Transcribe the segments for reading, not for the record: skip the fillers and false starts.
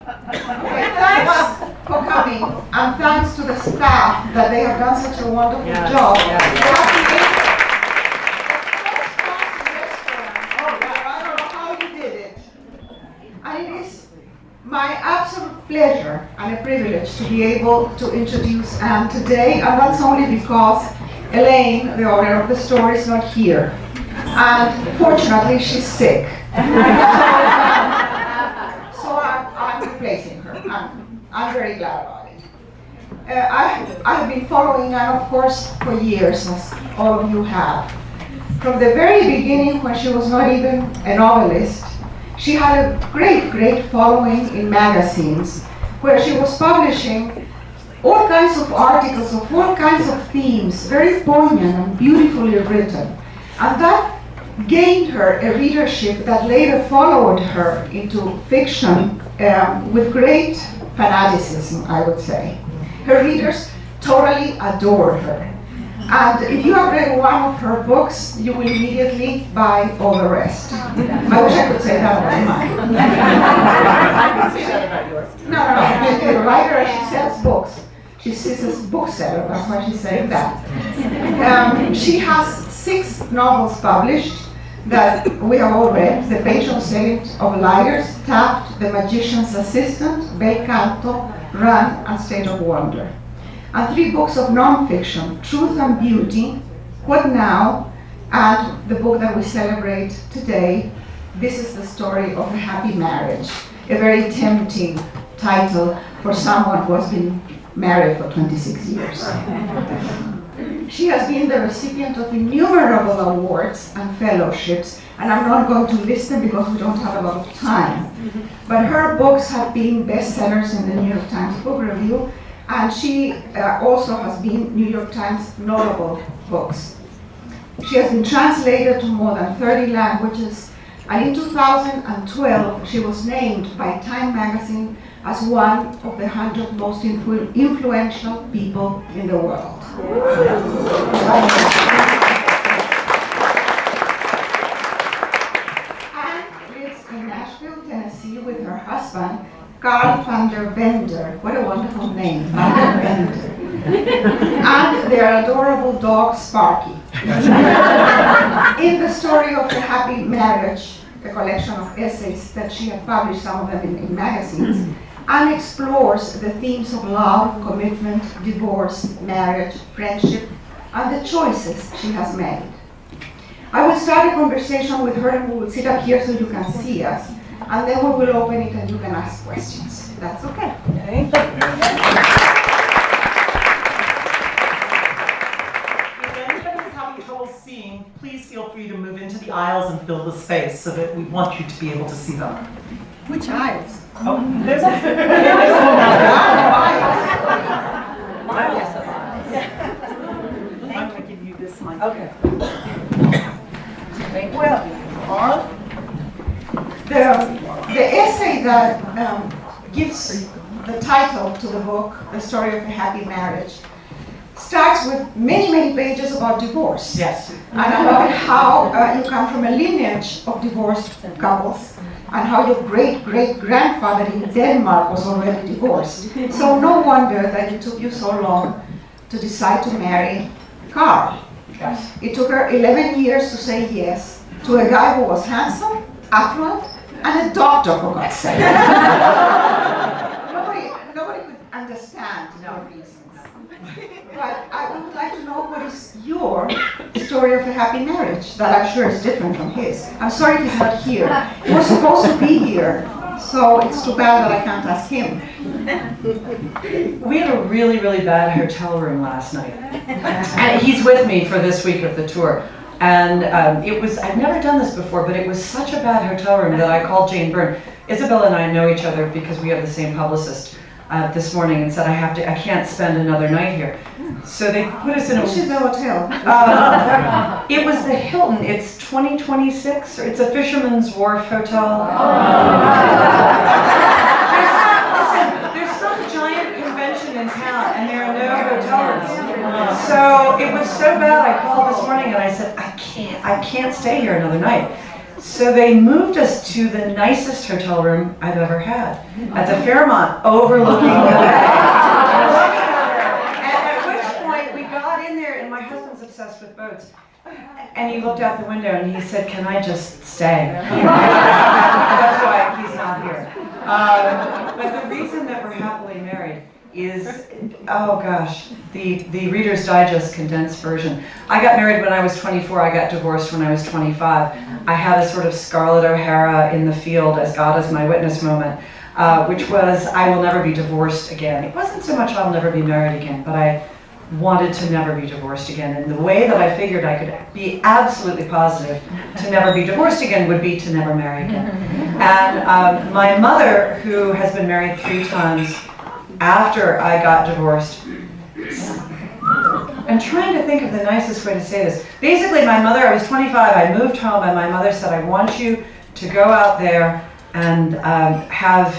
Okay, thanks for coming, and thanks to the staff that they have done such a wonderful job. Yes. I don't know how you did it. And it is my absolute pleasure and a privilege to be able to introduce Anne today, and that's only because Elaine, the owner of the store, is not here. And fortunately, she's sick. So I'm replacing her. I'm very glad about it. I have been following Anne, of course, for years, as all of you have. From the very beginning, when she was not even a novelist, she had a great following in magazines, where she was publishing all kinds of articles of all kinds of themes, very poignant and beautifully written. And that gained her a readership that later followed her into fiction with great fanaticism, I would say. Her readers totally adored her. And if you have read one of her books, you will immediately buy all the rest. I wish I could say that about mine. I can say that about yours. No. She's a writer, she sells books. She's a bookseller, that's why she's saying that. She has 6 novels published that we have all read: The Patron Saint of Liars, Taft, The Magician's Assistant, Bel Canto, Run, and State of Wonder. And 3 books of non-fiction: Truth and Beauty, What Now, and the book that we celebrate today, This is the Story of a Happy Marriage, a very tempting title for someone who has been married for 26 years. She has been the recipient of innumerable awards and fellowships, and I'm not going to list them because we don't have a lot of time. But her books have been bestsellers in the New York Times Book Review, and she also has been New York Times notable books. She has been translated to more than 30 languages, and in 2012 she was named by Time magazine as one of the 100 most influential people in the world. Anne lives in Nashville, Tennessee with her husband, Carl van der Bender. What a wonderful name, Van der Bender. And their adorable dog, Sparky. In the Story of a Happy Marriage, a collection of essays that she had published, some of them in magazines, Anne explores the themes of love, commitment, divorce, marriage, friendship, and the choices she has made. I will start a conversation with her, and we will sit up here so you can see us, and then we will open it and you can ask questions. That's okay. Okay. If anybody is having trouble seeing, please feel free to move into the aisles and fill the space so that we want you to be able to see them. Which aisles? Oh, there's a I'm going to give you this mic. Okay. Well, the essay that gives the title to the book, The Story of a Happy Marriage, starts with many pages about divorce. Yes. And about how you come from a lineage of divorced couples, and how your great-great-grandfather in Denmark was already divorced. So no wonder that it took you so long to decide to marry Carl. Yes. It took her 11 years to say yes to a guy who was handsome, affluent, and a doctor, for God's sake. Nobody could understand your reasons. But I would like to know what is your story of a happy marriage that I'm sure is different from his. I'm sorry he's not here. He was supposed to be here, so it's too bad that I can't ask him. We had a really bad hotel room last night. And he's with me for this week of the tour. And I've never done this before, but it was such a bad hotel room that I called Jane Byrne. Isabel and I know each other because we have the same publicist. This morning and said, I can't spend another night here. So they put us in Which is the hotel? it was the Hilton. It's 2026, or it's a Fisherman's Wharf hotel. There's some giant convention in town and there are no hotel rooms. So it was so bad I called this morning and I said, I can't stay here another night. So they moved us to the nicest hotel room I've ever had at the Fairmont, overlooking the bay. And at which point we got in there, and my husband's obsessed with boats. And he looked out the window and he said, "Can I just stay?" That's why he's not here. But the reason that we're happily married is, oh gosh, the Reader's Digest condensed version. I got married when I was 24, I got divorced when I was 25. I had a sort of Scarlett O'Hara in the field, as God is my witness moment, which was, I will never be divorced again. It wasn't so much I'll never be married again, but I wanted to never be divorced again. And the way that I figured I could be absolutely positive to never be divorced again would be to never marry again. And my mother, who has been married 3 times, after I got divorced, I'm trying to think of the nicest way to say this. Basically, my mother, I was 25, I moved home, and my mother said, "I want you to go out there and have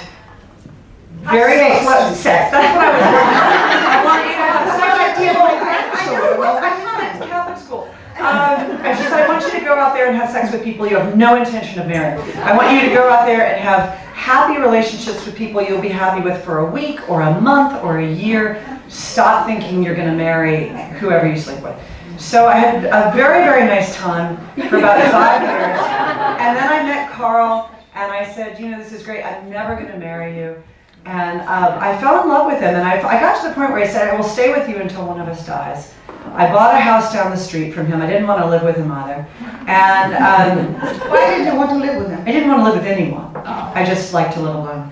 very close sex." That's what I was working on. I want you to have sex with people. I went to Catholic school. And she said, "I want you to go out there and have sex with people you have no intention of marrying. I want you to go out there and have happy relationships with people you'll be happy with for a week or a month or a year. Stop thinking you're going to marry whoever you sleep with." So I had a very, very nice time for about 5 years. And then I met Carl, and I said, "You know, this is great. I'm never going to marry you." And I fell in love with him, and I got to the point where I said, "I will stay with you until one of us dies." I bought a house down the street from him. I didn't want to live with him either. And Why didn't you want to live with him? I didn't want to live with anyone. I just like to live alone.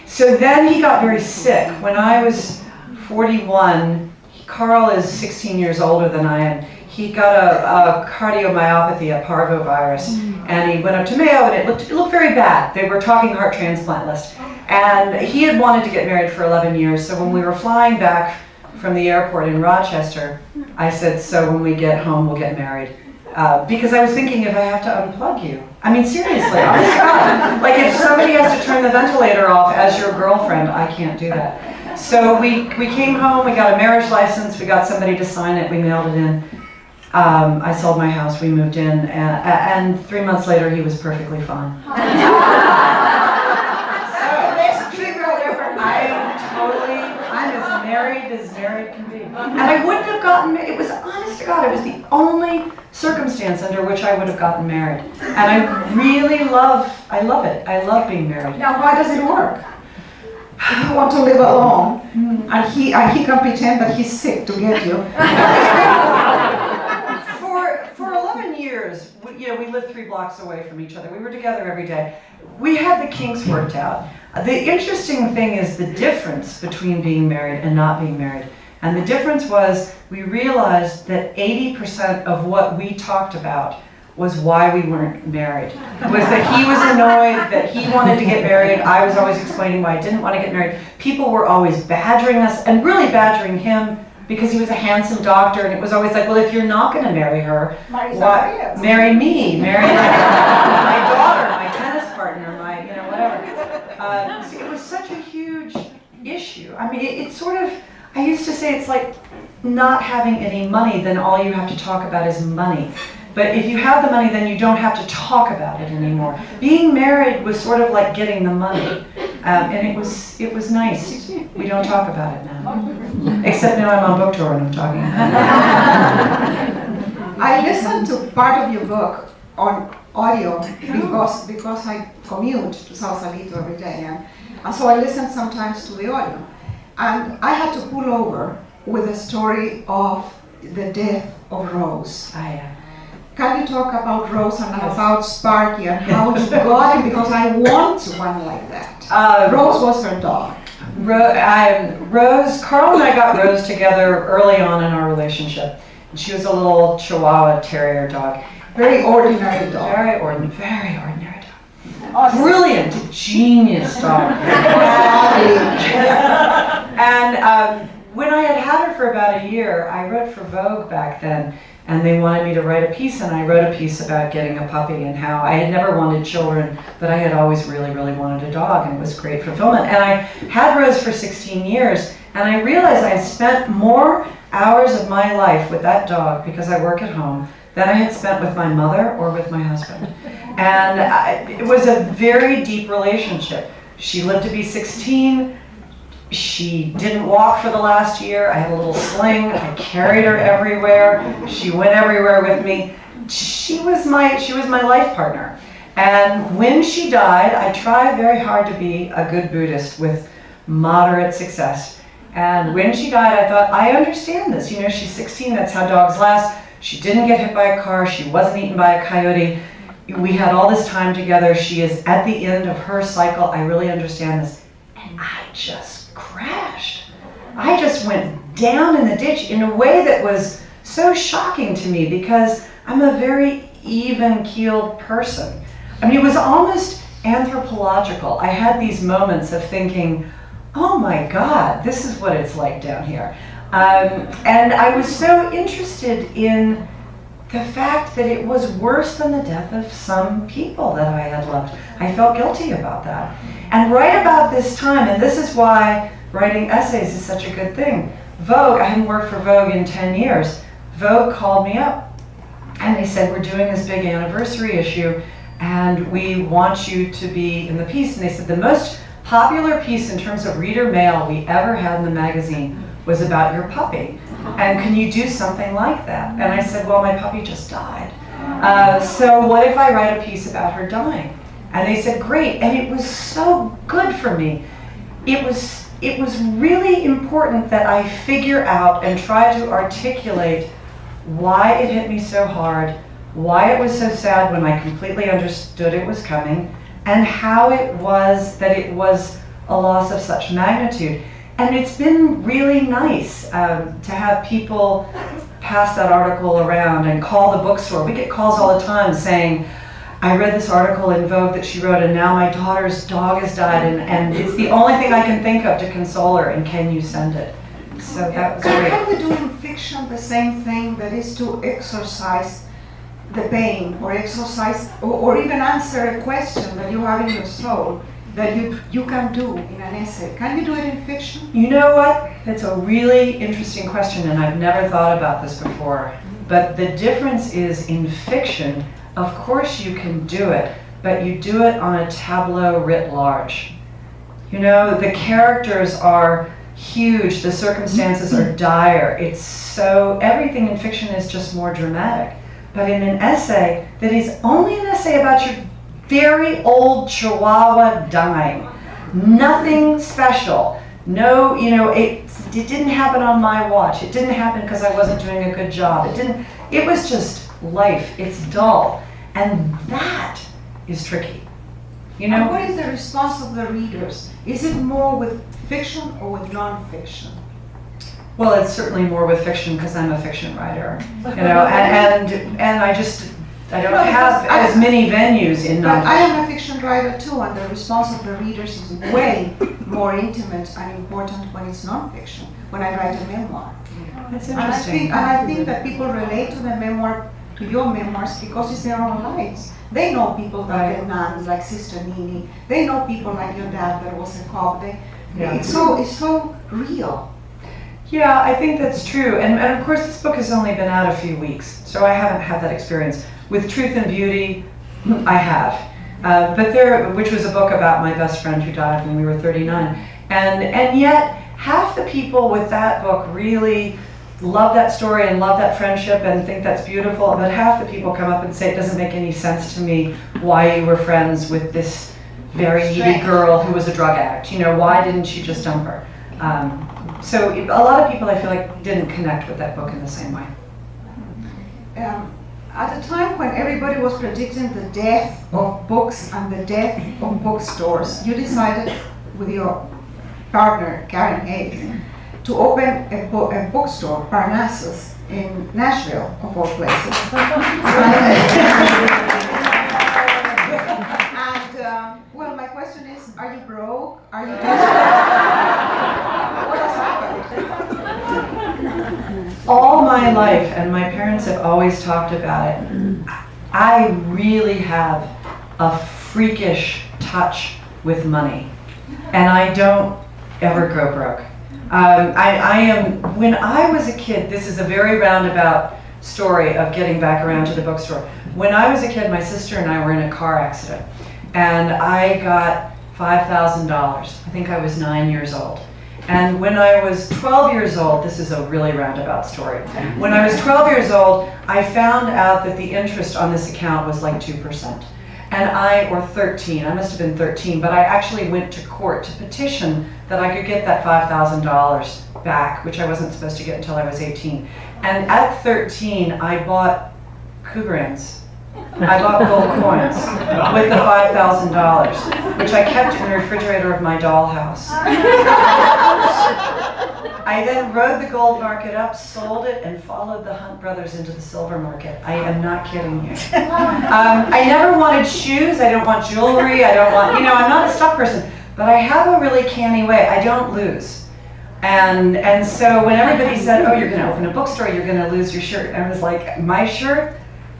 So then he got very sick. When I was 41, Carl is 16 years older than I am. He got a cardiomyopathy, a parvovirus, and he went up to Mayo, and it looked very bad. They were talking heart transplant list. And he had wanted to get married for 11 years, so when we were flying back from the airport in Rochester, I said, "So when we get home, we'll get married." Because I was thinking, if I have to unplug you, I mean, seriously, honest to God, like if somebody has to turn the ventilator off as your girlfriend, I can't do that. So we came home, we got a marriage license, we got somebody to sign it, we mailed it in. I sold my house, we moved in, and 3 months later, he was perfectly fine. As married can be. And I wouldn't have gotten married. It was, honest to God, it was the only circumstance under which I would have gotten married. And I love it. I love being married. Now, why does it work? If you want to live alone, and he can pretend that he's sick to get you. For 11 years, we lived 3 blocks away from each other. We were together every day. We had the kinks worked out. The interesting thing is the difference between being married and not being married. And the difference was we realized that 80% of what we talked about was why we weren't married. Was that he was annoyed that he wanted to get married. I was always explaining why I didn't want to get married. People were always badgering us and really badgering him because he was a handsome doctor, and it was always like, well, if you're not going to marry her, marry me, marry my daughter, my tennis partner, whatever. So it was such a huge issue. I mean, it's sort of, I used to say it's like not having any money, then all you have to talk about is money. But if you have the money, then you don't have to talk about it anymore. Being married was sort of like getting the money, and it was nice. We don't talk about it now, except now I'm on book tour and I'm talking about it. I listened to part of your book on audio because I commute to Sausalito every day, and so I listen sometimes to the audio. And I had to pull over with the story of the death of Rose. Can you talk about Rose and about Sparky and how you got it? Because I want one like that. Rose was her dog. Rose, Carl and I got Rose together early on in our relationship. She was a little Chihuahua Terrier dog. Very ordinary dog. Very ordinary dog. Awesome. Brilliant, genius dog. And when I had her for about a year, I wrote for Vogue back then, and they wanted me to write a piece, and I wrote a piece about getting a puppy and how I had never wanted children, but I had always really, really wanted a dog, and it was great fulfillment. And I had Rose for 16 years, and I realized I had spent more hours of my life with that dog because I work at home than I had spent with my mother or with my husband. And it was a very deep relationship. She lived to be 16. She didn't walk for the last year. I had a little sling. I carried her everywhere. She went everywhere with me. She was my life partner. And when she died, I tried very hard to be a good Buddhist with moderate success. And when she died, I thought, I understand this. You know, she's 16, that's how dogs last. She didn't get hit by a car. She wasn't eaten by a coyote. We had all this time together. She is at the end of her cycle. I really understand this. And I just crashed. I just went down in the ditch in a way that was so shocking to me because I'm a very even-keeled person. I mean, it was almost anthropological. I had these moments of thinking, oh my God, this is what it's like down here. And I was so interested in the fact that it was worse than the death of some people that I had loved. I felt guilty about that. And right about this time, and this is why writing essays is such a good thing, Vogue, I hadn't worked for Vogue in 10 years, Vogue called me up and they said, we're doing this big anniversary issue and we want you to be in the piece. And they said the most popular piece in terms of reader mail we ever had in the magazine was about your puppy. And can you do something like that? And I said, well, my puppy just died. So what if I write a piece about her dying? And they said, great. And it was so good for me. It was really important that I figure out and try to articulate why it hit me so hard, why it was so sad when I completely understood it was coming, and how it was that it was a loss of such magnitude. And it's been really nice to have people pass that article around and call the bookstore. We get calls all the time saying, I read this article in Vogue that she wrote and now my daughter's dog has died and it's the only thing I can think of to console her and can you send it? So that was great. Can we do in fiction the same thing, that is to exorcise the pain or exercise or even answer a question that you have in your soul that you can do in an essay? Can you do it in fiction? You know what? That's a really interesting question and I've never thought about this before. But the difference is in fiction, of course you can do it, but you do it on a tableau writ large. You know, the characters are huge, the circumstances are dire. It's so, everything in fiction is just more dramatic. But in an essay that is only an essay about your very old Chihuahua dying, nothing special. No, you know, it didn't happen on my watch. It didn't happen because I wasn't doing a good job. It was just life. It's dull. And that is tricky. You know? And what is the response of the readers? Is it more with fiction or with non-fiction? Well, it's certainly more with fiction because I'm a fiction writer, you know, and I don't have as many venues in But nonfiction. I am a fiction writer too, and the response of the readers is way more intimate and important when it's non-fiction, when I write a memoir. That's And interesting. I think that people relate to the memoir, to your memoirs, because it's their own lives. They know people like the nuns, like Sister Nini. They know people like your dad that was a cop. Yeah. It's so real. Yeah, I think that's true. And of course, this book has only been out a few weeks, so I haven't had that experience. With Truth and Beauty, I have. Which was a book about my best friend who died when we were 39. And yet, half the people with that book really love that story and love that friendship and think that's beautiful, but half the people come up and say it doesn't make any sense to me why you were friends with this very needy girl who was a drug addict. You know, why didn't you just dump her? So a lot of people, I feel like, didn't connect with that book in the same way. At a time when everybody was predicting the death of books and the death of bookstores, you decided with your partner, Karen Hayes, to open a bookstore, Parnassus, in Nashville, of all places. Well, my question is, are you broke? Are you what has happened? All my life, and my parents have always talked about it, I really have a freakish touch with money. And I don't ever go broke. When I was a kid, this is a very roundabout story of getting back around to the bookstore. When I was a kid, my sister and I were in a car accident, and I got $5,000. I think I was 9 years old. And when I was 12 years old, this is a really roundabout story. When I was 12 years old, I found out that the interest on this account was like 2%. Or 13, I must have been 13, but I actually went to court to petition that I could get that $5,000 back, which I wasn't supposed to get until I was 18. And at 13, I bought Cougarins. I bought gold coins with the $5,000, which I kept in the refrigerator of my dollhouse. I then rode the gold market up, sold it, and followed the Hunt brothers into the silver market. I am not kidding you. I never wanted shoes. I don't want jewelry. I don't want, I'm not a stuff person, but I have a really canny way. I don't lose. And so when everybody said, oh, you're going to open a bookstore, you're going to lose your shirt, I was like, my shirt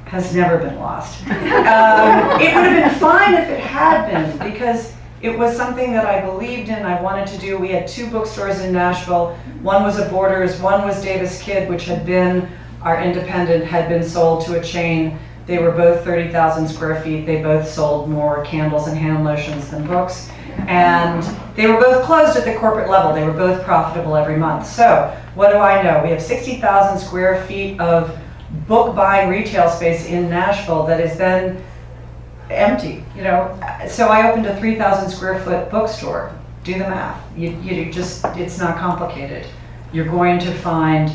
has never been lost. It would have been fine if it had been, because it was something that I believed in, I wanted to do. We had 2 bookstores in Nashville. One was a Borders, one was Davis Kidd, which had been our independent, had been sold to a chain. They were both 30,000 square feet. They both sold more candles and hand lotions than books. And they were both closed at the corporate level. They were both profitable every month. So what do I know? We have 60,000 square feet of book buying retail space in Nashville that is then empty, So I opened a 3,000 square foot bookstore. Do the math. It's not complicated. You're going to find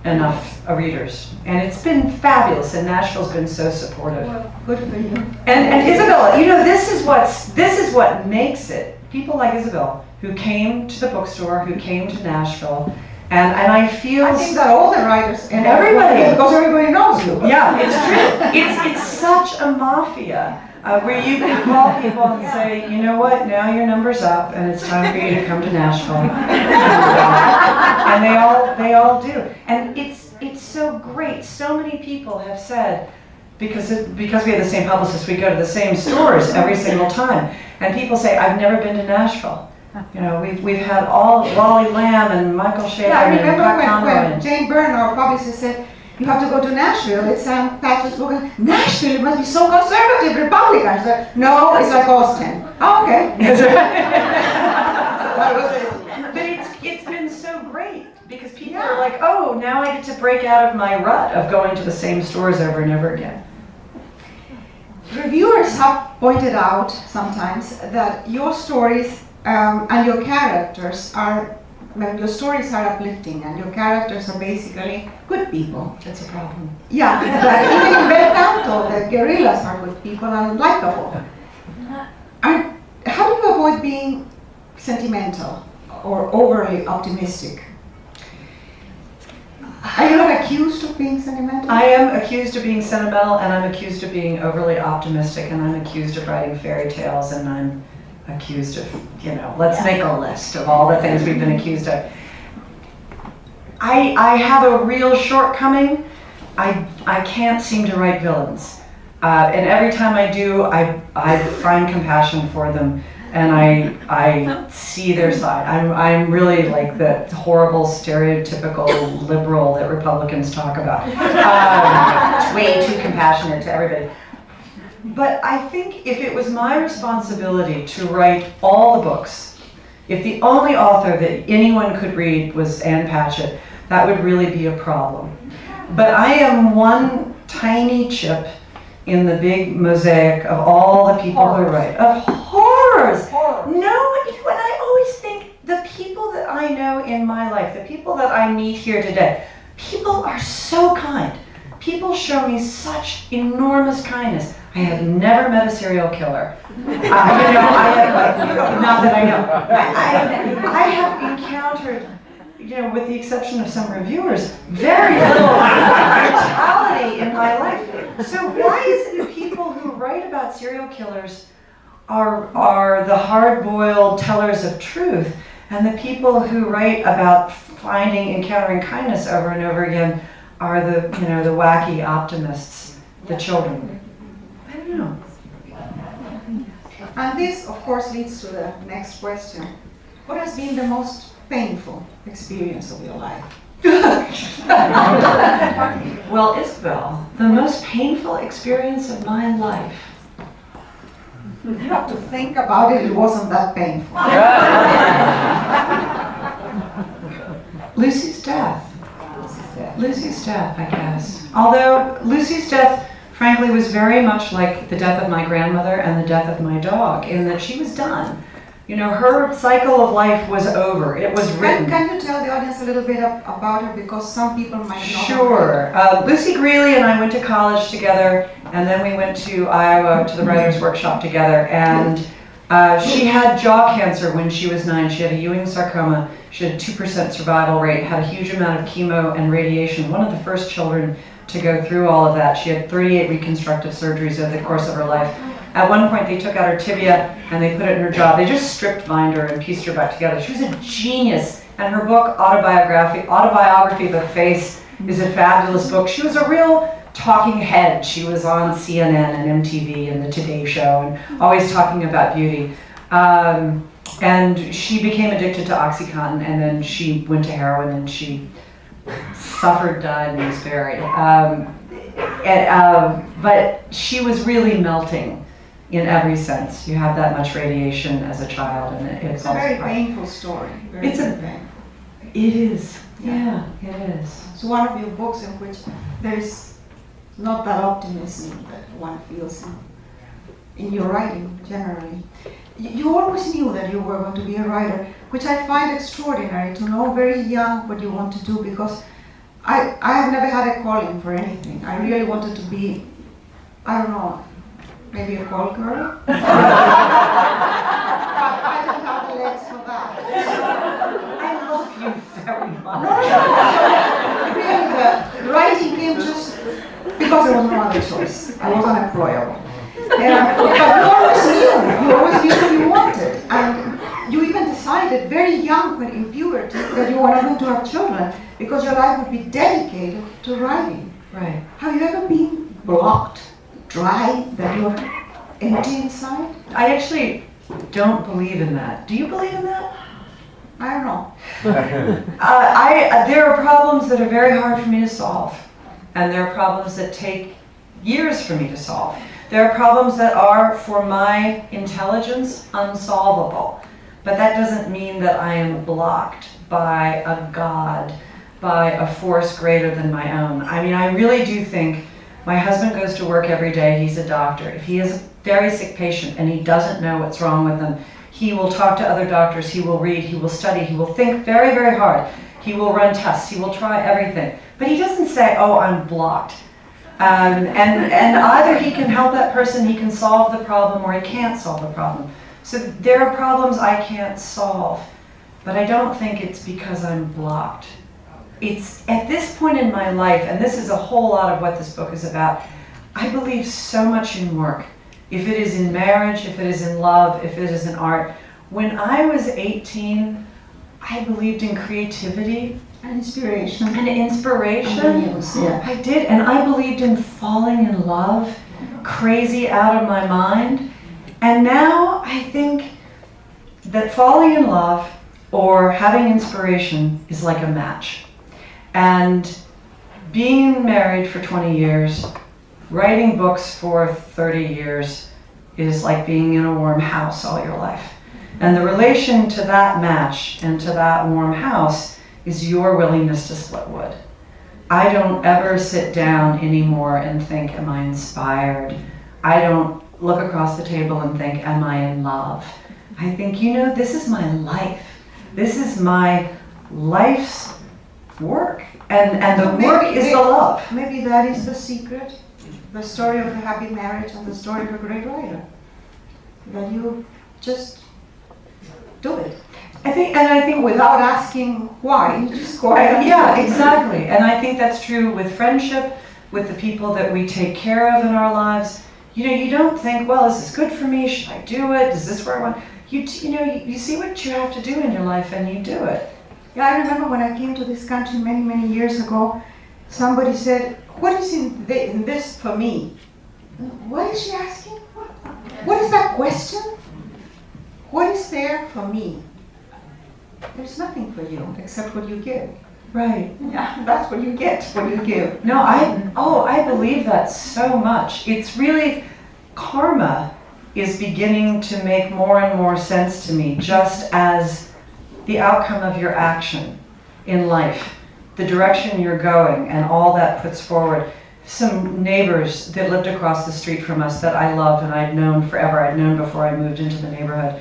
enough readers, and it's been fabulous. And Nashville's been so supportive. Well, good for you. And Isabel, this is what makes it. People like Isabel, who came to the bookstore, who came to Nashville, and I feel. I think that all the writers and everybody, because everybody knows you. Yeah, it's true. It's such a mafia. Where you can call people and say, you know what, now your number's up and it's time for you to come to Nashville. And they all do. And it's so great. So many people have said, because we have the same publicist, we go to the same stores every single time. And people say, I've never been to Nashville. We've had all Wally Lamb and Michael Shea I and remember when Jane Byrne, our publicist, said, you have to go to Nashville. It's Patchett's book. Nashville, it must be so conservative, Republican. I said, no, it's like Austin. Oh, okay. That was it. But it's been so great because people are like, oh, now I get to break out of my rut of going to the same stores over and over again. Reviewers have pointed out sometimes that your stories and your characters your stories are uplifting and your characters are basically good people. That's a problem. Yeah, but even in Bel Canto, the guerrillas are good people and likable. How do you avoid being sentimental or overly optimistic? Are you not accused of being sentimental? I am accused of being sentimental, and I'm accused of being overly optimistic, and I'm accused of writing fairy tales, and I'm accused of, let's make a list of all the things we've been accused of. I have a real shortcoming. I can't seem to write villains. And every time I do, I find compassion for them, and I see their side. I'm really like the horrible, stereotypical liberal that Republicans talk about. It's way too compassionate to everybody. But I think if it was my responsibility to write all the books, if the only author that anyone could read was Ann Patchett, that would really be a problem. But I am one tiny chip in the big mosaic of all the people who write. Of horrors! No, and I always think the people that I know in my life, the people that I meet here today, people are so kind. People show me such enormous kindness. I have never met a serial killer. Not that I know. I have encountered, with the exception of some reviewers, very little brutality in my life. So why is it that people who write about serial killers are the hard-boiled tellers of truth, and the people who write about encountering kindness over and over again are the wacky optimists, the children? I don't know. And this, of course, leads to the next question. What has been the most painful experience of your life? Well, Isabel, the most painful experience of my life. You have to think about it, it wasn't that painful. Lucy's death. Lucy's death, I guess. Although Lucy's death, frankly, was very much like the death of my grandmother and the death of my dog, in that she was done. You know, her cycle of life was over. It was written. Can you tell the audience a little bit about her, because some people might not. Sure. Lucy Greeley and I went to college together, and then we went to Iowa to the Writers' Workshop together, and she had jaw cancer when she was 9. She had a Ewing sarcoma. She had a 2% survival rate, had a huge amount of chemo and radiation. One of the first children to go through all of that. She had 38 reconstructive surgeries over the course of her life. At one point, they took out her tibia and they put it in her jaw. They just strip mined her and pieced her back together. She was a genius, and her book, Autobiography of a Face, is a fabulous book. She was a real talking head. She was on CNN and MTV and the Today Show, and always talking about beauty. And she became addicted to OxyContin, and then she went to heroin, and she suffered, died, and was buried. But she was really melting in every sense. You have that much radiation as a child, and it's a very painful story. It's painful. It is. Yeah, it is. It's one of your books in which there is not that optimism that one feels in your writing generally. You always knew that you were going to be a writer, which I find extraordinary, to know very young what you want to do, because I have never had a calling for anything. I really wanted to be, I don't know, maybe a call girl? But I don't have the legs for that. I love you very much. Really, the writing came just because there was no other choice. I was unemployable. But you always knew what you wanted. And you even decided very young, when in puberty, that you were going to have children, because your life would be dedicated to writing. Right. Have you ever been blocked, dry, that you're empty inside? I actually don't believe in that. Do you believe in that? I don't know. There are problems that are very hard for me to solve, and there are problems that take years for me to solve. There are problems that are, for my intelligence, unsolvable. But that doesn't mean that I am blocked by a God, by a force greater than my own. I mean, I really do think my husband goes to work every day. He's a doctor. If he is a very sick patient and he doesn't know what's wrong with them, he will talk to other doctors, he will read, he will study, he will think very, very hard. He will run tests, he will try everything. But he doesn't say, oh, I'm blocked. And either he can help that person, he can solve the problem, or he can't solve the problem. So there are problems I can't solve, but I don't think it's because I'm blocked. It's at this point in my life, and this is a whole lot of what this book is about, I believe so much in work. If it is in marriage, if it is in love, if it is in art. When I was 18, I believed in creativity. And inspiration. And inspiration. Yeah. I did, and I believed in falling in love, crazy out of my mind. And now I think that falling in love or having inspiration is like a match. And being married for 20 years, writing books for 30 years is like being in a warm house all your life. And the relation to that match and to that warm house is your willingness to split wood. I don't ever sit down anymore and think, am I inspired? I don't look across the table and think, am I in love? I think, you know, this is my life. This is my life's work. And the work is the love. Maybe that is the secret, the story of a happy marriage and the story of a great writer. That you just do it. I think without asking why, you just go ahead. Yeah, exactly. And I think that's true with friendship, with the people that we take care of in our lives. You know, you don't think, well, is this good for me? Should I do it? Is this where I want? You see what you have to do in your life and you do it. Yeah, I remember when I came to this country many, many years ago, somebody said, what is in this for me? What is she asking? What is that question? What is there for me? There's nothing for you except what you give. Right. Yeah, that's what you get when you give. No, I believe that so much. It's really, karma is beginning to make more and more sense to me, just as the outcome of your action in life, the direction you're going, and all that puts forward. Some neighbors that lived across the street from us that I loved and I'd known forever, I'd known before I moved into the neighborhood.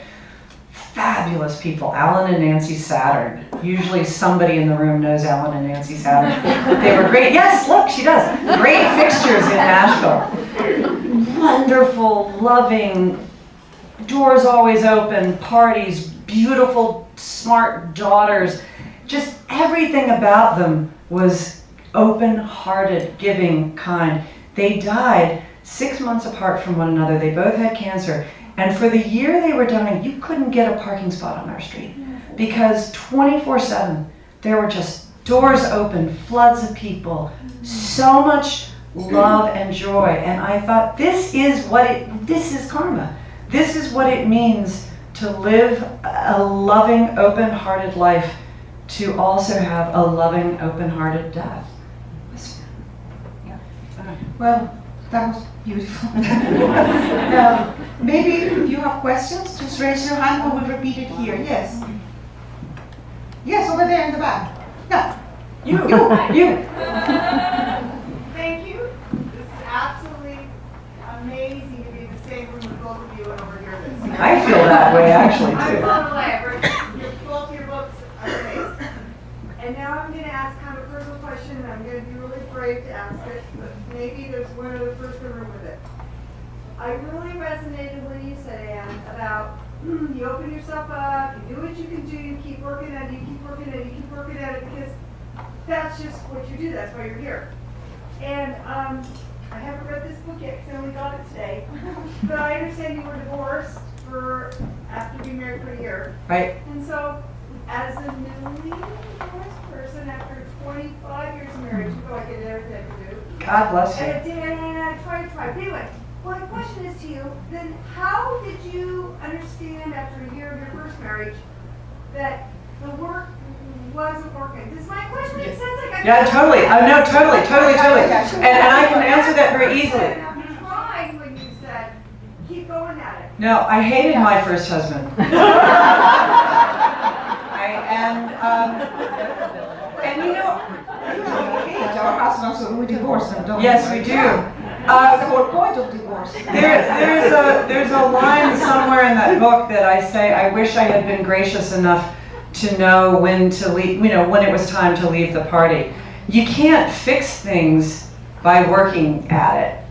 Fabulous people, Alan and Nancy Saturn. Usually somebody in the room knows Alan and Nancy Saturn. They were great, yes, look, she does. Great fixtures in Nashville. Wonderful, loving, doors always open, parties, beautiful, smart daughters. Just everything about them was open-hearted, giving, kind. They died 6 months apart from one another. They both had cancer. And for the year they were dying, you couldn't get a parking spot on our street because 24/7 there were just doors open, floods of people, so much love and joy. And I thought, this is karma. This is what it means to live a loving, open-hearted life, to also have a loving, open-hearted death. Well, that was beautiful. Maybe if you have questions, just raise your hand. We will repeat it here. Yes. Yes, over there in the back. No. You. Thank you. This is absolutely amazing to be in the same room with both of you and overhear this. I feel that way actually I'm too. blown away. I've read both your books are amazing. And now I'm going to ask kind of a personal question, and I'm going to be really brave to ask it, but maybe there's one other person in the room with it. I really resonated when you said, Anne, about you open yourself up, you do what you can do, you keep working at it, you keep working at it, you keep working at it, because that's just what you do, that's why you're here. And I haven't read this book yet because I only got it today, but I understand you were divorced after being married for a year. Right. And so, as a newly divorced person, after 25 years of marriage, you go, I did everything I could do. God bless And you. I did, and I tried. But anyway, my question is to you, then how did you understand after a year of your first marriage that the work wasn't working? Does my question make sense? Yeah, totally. No, totally. And I can answer that very easily. I'm trying when you said, keep going at it. No, I hated my first husband. And you know, Our husbands, so we divorce them, don't we? yes, we do. That's the whole point of divorce. There's a line somewhere in that book that I say, I wish I had been gracious enough to know when to leave, when it was time to leave the party. You can't fix things by working at it.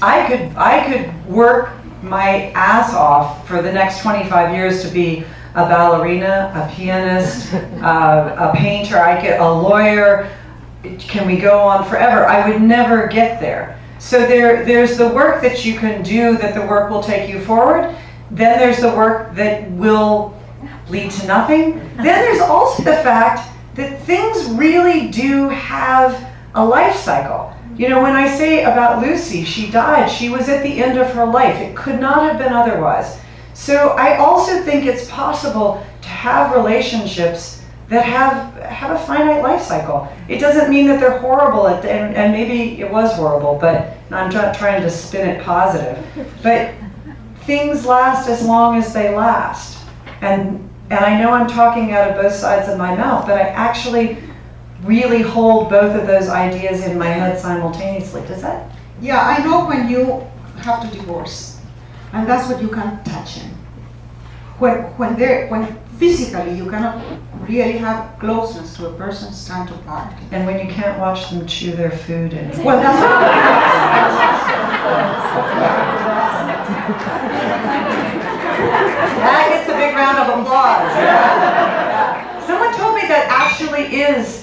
I could work my ass off for the next 25 years to be a ballerina, a pianist, a painter, a lawyer. Can we go on forever? I would never get there. So there's the work that you can do, that the work will take you forward. Then there's the work that will lead to nothing. Then there's also the fact that things really do have a life cycle. When I say about Lucy, she died, she was at the end of her life. It could not have been otherwise. So I also think it's possible to have relationships that have a finite life cycle. It doesn't mean that they're horrible, and maybe it was horrible, but I'm not trying to spin it positive. But things last as long as they last. And I know I'm talking out of both sides of my mouth, but I actually really hold both of those ideas in my head simultaneously. Does that? Yeah, I know when you have to divorce, and that's what you can't touch him. When physically you cannot really have closeness to a person, it's time to part. And when you can't watch them chew their food and Well, that's that gets a big round of applause. Yeah. Someone told me that actually is,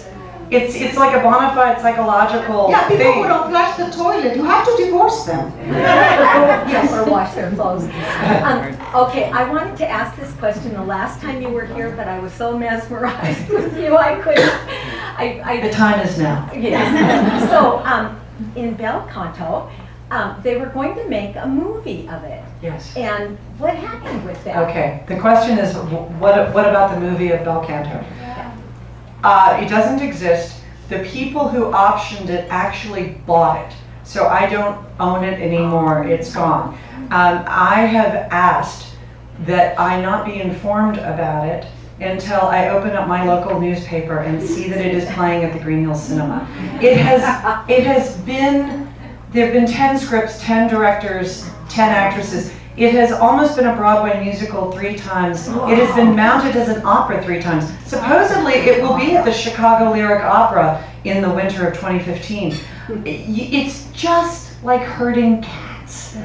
it's like a bona fide psychological people thing. who don't flush the toilet, you have to divorce them. Yes, or wash their clothes. Okay, I wanted to ask this question the last time you were here, but I was so mesmerized with you, I couldn't. The time is now. Yes. So, in Bel Canto, they were going to make a movie of it. Yes. And what happened with that? Okay. The question is, what about the movie of Bel Canto? It doesn't exist. The people who optioned it actually bought it. So I don't own it anymore, it's gone. I have asked that I not be informed about it until I open up my local newspaper and see that it is playing at the Green Hills Cinema. It has been, there have been 10 scripts, 10 directors, 10 actresses. It has almost been a Broadway musical 3 times. It has been mounted as an opera 3 times. Supposedly it will be at the Chicago Lyric Opera in the winter of 2015. It's just like herding cats.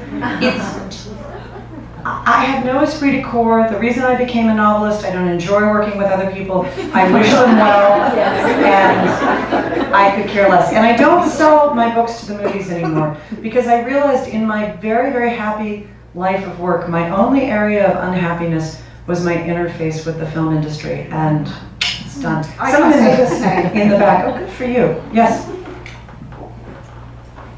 I have no esprit de corps. The reason I became a novelist, I don't enjoy working with other people. I wish them well, and I could care less. And I don't sell my books to the movies anymore because I realized in my very, very happy life of work, my only area of unhappiness was my interface with the film industry, and it's done. I say the same. In the back. Oh, good for you. Yes.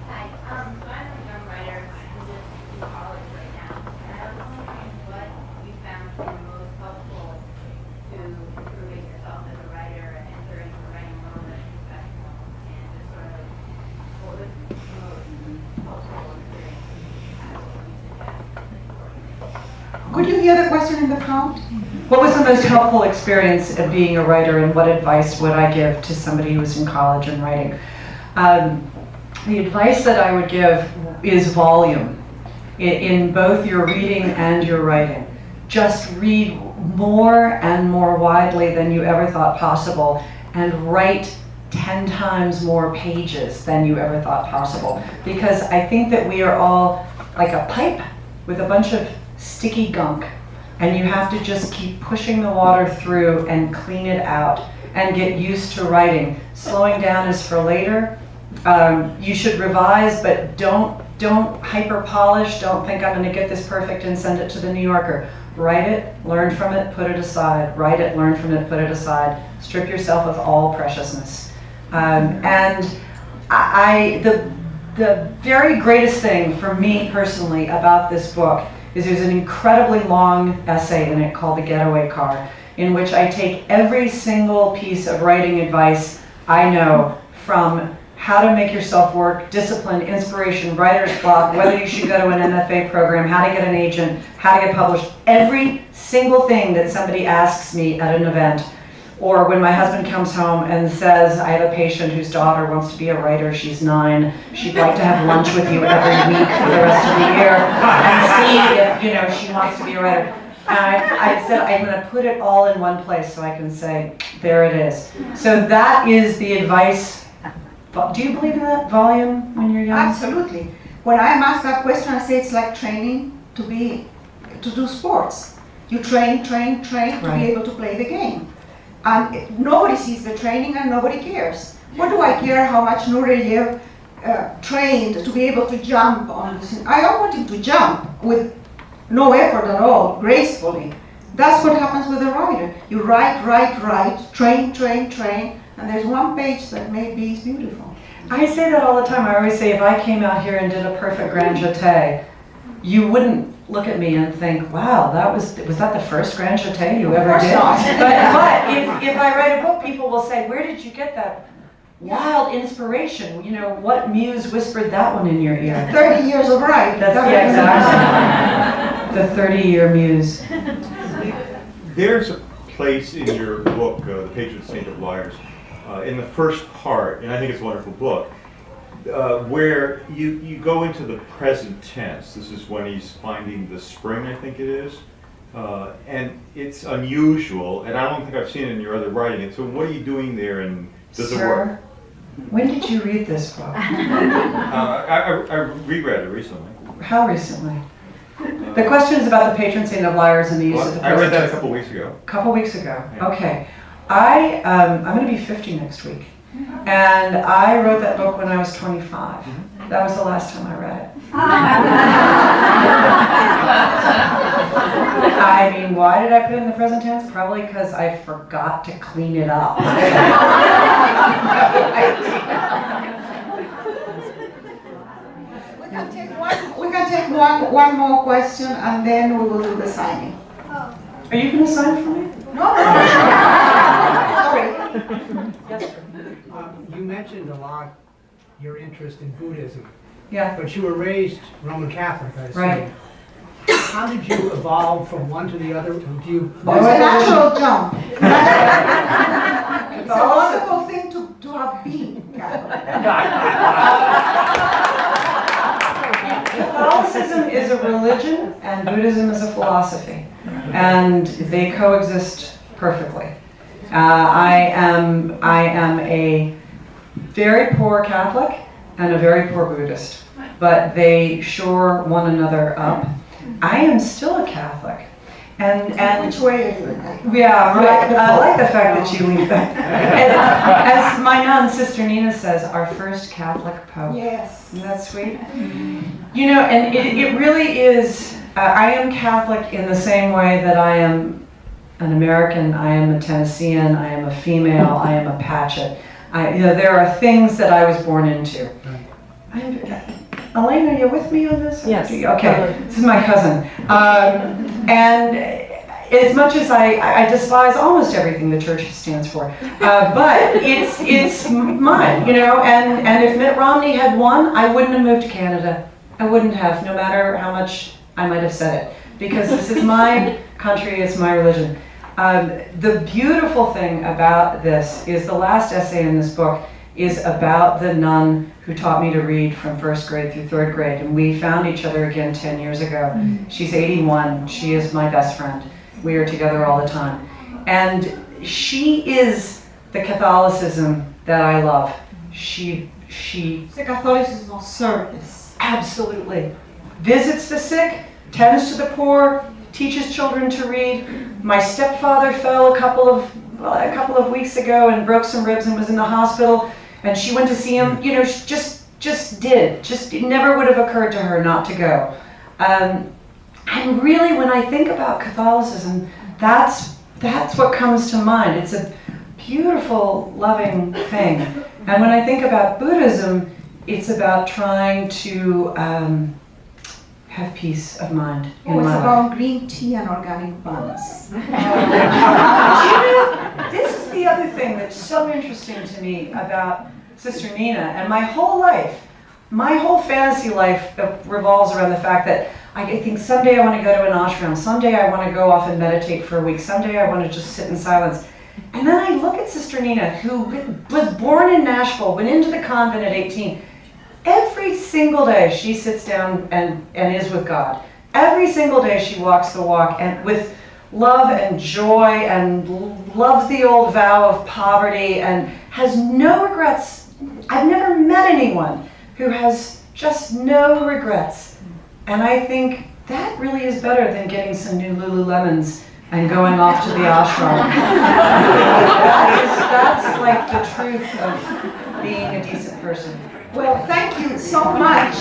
Hi, I'm a young writer who's in college right now, and I was wondering what you found to be the most helpful to improving yourself as a writer and entering the writing world as a professional, and just sort of what was the most helpful experience you had, what would you suggest? Could you hear the question in the front? What was the most helpful experience of being a writer, and what advice would I give to somebody who was in college and writing? The advice that I would give is volume in both your reading and your writing. Just read more and more widely than you ever thought possible, and write 10 times more pages than you ever thought possible. Because I think that we are all like a pipe with a bunch of sticky gunk, and you have to just keep pushing the water through and clean it out and get used to writing. Slowing down is for later. You should revise, but don't hyper polish. Don't think I'm going to get this perfect and send it to the New Yorker. Write it, learn from it, put it aside. Write it, learn from it, put it aside. Strip yourself of all preciousness. And the very greatest thing for me personally about this book is there's an incredibly long essay in it called The Getaway Car, in which I take every single piece of writing advice I know, from how to make yourself work, discipline, inspiration, writer's block, whether you should go to an MFA program, how to get an agent, how to get published. Every single thing that somebody asks me at an event, or when my husband comes home and says, I have a patient whose daughter wants to be a writer, she's 9, she'd like to have lunch with you every week for the rest of the year and see if, she wants to be a writer. And I said, I'm going to put it all in one place so I can say, there it is. So that is the advice. Do you believe in that volume when you're young? Absolutely. When I'm asked that question, I say it's like training to do sports. You train to Right. be able to play the game. And nobody sees the training and nobody cares. What do I care how much Nureyev trained to be able to jump on this? I don't want him to jump with no effort at all, gracefully. That's what happens with a writer. You write, train, and there's one page that maybe is beautiful. I say that all the time. I always say if I came out here and did a perfect grand jeté, you wouldn't look at me and think, wow, was that the first grand jeté you ever did? Not. But if I write a book, people will say, where did you get that wild inspiration? What muse whispered that one in your ear? 30 years of writing. That's the exact the 30-year muse. There's a place in your book, The Patron Saint of Liars, in the first part, and I think it's a wonderful book, where you go into the present tense. This is when he's finding the spring, I think it is. And it's unusual, and I don't think I've seen it in your other writing. And so what are you doing there, and does it work? When did you read this book? I reread it recently. How recently? The question is about the patron saint of liars and the use of the I read that a present couple weeks ago. A couple weeks ago. Yeah. Okay. I'm going to be 50 next week. And I wrote that book when I was 25. That was the last time I read it. I mean, why did I put it in the present tense? Probably because I forgot to clean it up. We can take one more question and then we will do the signing. Are you going to sign for me? No. Sorry. mentioned a lot your interest in Buddhism, Yeah, but you were raised Roman Catholic, I assume. Right. How did you evolve from one to the other? Do you? It's a natural jump. It's a wonderful thing to have been Catholic. Catholicism is a religion and Buddhism is a philosophy, and they coexist perfectly. I am a very poor Catholic and a very poor Buddhist, but they shore one another up. I am still a Catholic, and Which way are you? yeah, right. I like the fact that you leave that. And, as my nun, Sister Nina, says, our first Catholic Pope. Yes. Isn't that sweet? You know, and it really is, I am Catholic in the same way that I am an American, I am a Tennessean, I am a female, I am a Patchett. There are things that I was born into. Elaine, are you with me on this? Yes. Okay, this is my cousin. And as much as I despise almost everything the church stands for, but it's mine, you know, and if Mitt Romney had won, I wouldn't have moved to Canada. I wouldn't have, no matter how much I might have said it, because this is my country, it's my religion. The beautiful thing about this is the last essay in this book is about the nun who taught me to read from first grade through third grade, and we found each other again 10 years ago. She's 81, she is my best friend. We are together all the time. And she is the Catholicism that I love. She The Catholicism of service. absolutely visits the sick, tends to the poor, teaches children to read. My stepfather fell a couple of weeks ago and broke some ribs and was in the hospital, and she went to see him. You know, she just it never would have occurred to her not to go. And really, when I think about Catholicism, that's what comes to mind. It's a beautiful, loving thing. And when I think about Buddhism, it's about trying to have peace of mind in Oh, it's my life. about green tea and organic buns. This is the other thing that's so interesting to me about Sister Nina, and my whole fantasy life revolves around the fact that I think someday I want to go to an ashram, someday I want to go off and meditate for a week, someday I want to just sit in silence. And then I look at Sister Nina, who was born in Nashville, went into the convent at 18. Every single day she sits down and is with God. Every single day she walks the walk and with love and joy and loves the old vow of poverty and has no regrets. I've never met anyone who has just no regrets. And I think that really is better than getting some new Lululemons and going off to the ashram. That's like the truth of being a decent person. Well, thank you so much.